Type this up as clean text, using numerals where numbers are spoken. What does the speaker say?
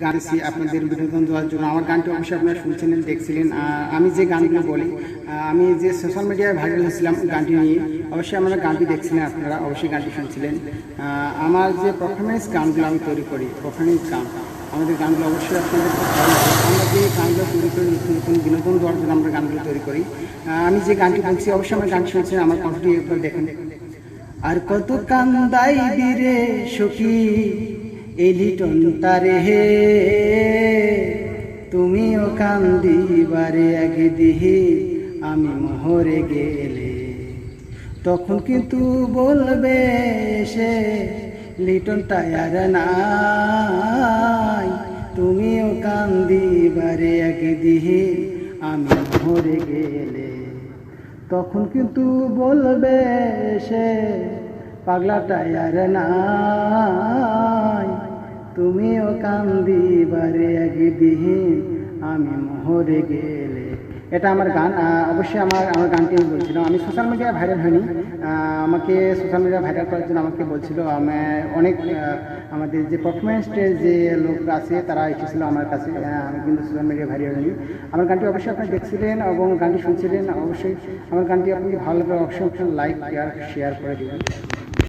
গানছি আপনাদের বিনোদন দেওয়ার জন্য। আমার গানটি অবশ্যই আপনারা শুনছিলেন, দেখছিলেন। আমি যে গানগুলো বলি, আমি যে সোশ্যাল মিডিয়ায় ভাইরাল হয়েছিলাম গানটি নিয়ে, অবশ্যই আপনারা গানটি দেখছিলেন, আপনারা অবশ্যই গানটি শুনছিলেন। আমার যে পারফরমেন্স গানগুলো আমি তৈরি করি, পারফরমেন্স গান, আমাদের গানগুলো অবশ্যই আপনাদের খুব ভালো লাগে। আমরা যে গানগুলো তৈরি করি, নতুন নতুন বিনোদন দেওয়ার জন্য আমরা গানগুলো তৈরি করি। আমি যে গানটি বলছি, অবশ্যই আমার গান শুনছেন, আমার কণ্ঠটি একবার দেখেন। আর কত কান্দাই দিরে সখী এলিটন তারে হে, তুমিও কান্দিবারে আগে দিহে আমি মোহরে গেলে, তখন কিন্তু বলবে সে লিটন টায়ার নাই, তুমিও কান্দিবারে আগে দিহে আমি মোহরে গেলে, তখন কিন্তু বলবে সে পাগলা টায়ার নাই, তুমিও কান্দিবারে আগে দিহে আমি মোহরে গেলে। এটা আমার গান। অবশ্যই আমার গানটি আমি বলছিলাম। আমি সোশ্যাল মিডিয়ায় ভাইরাল হয়নি, আমাকে সোশ্যাল মিডিয়া ভাইরাল করার জন্য আমাকে বলছিল, অনেক আমাদের যে পারফরমেন্সের যে লোকরা আছে তারা এসেছিলো আমার কাছে। আমি কিন্তু সোশ্যাল মিডিয়ায় ভাইরাল হয়নি। আমার গানটি অবশ্যই আপনারা দেখছিলেন এবং গানটি শুনছিলেন। অবশ্যই আমার গানটি আপনি ভালো লাগলে অবশ্যই লাইক শেয়ার করে দেবেন।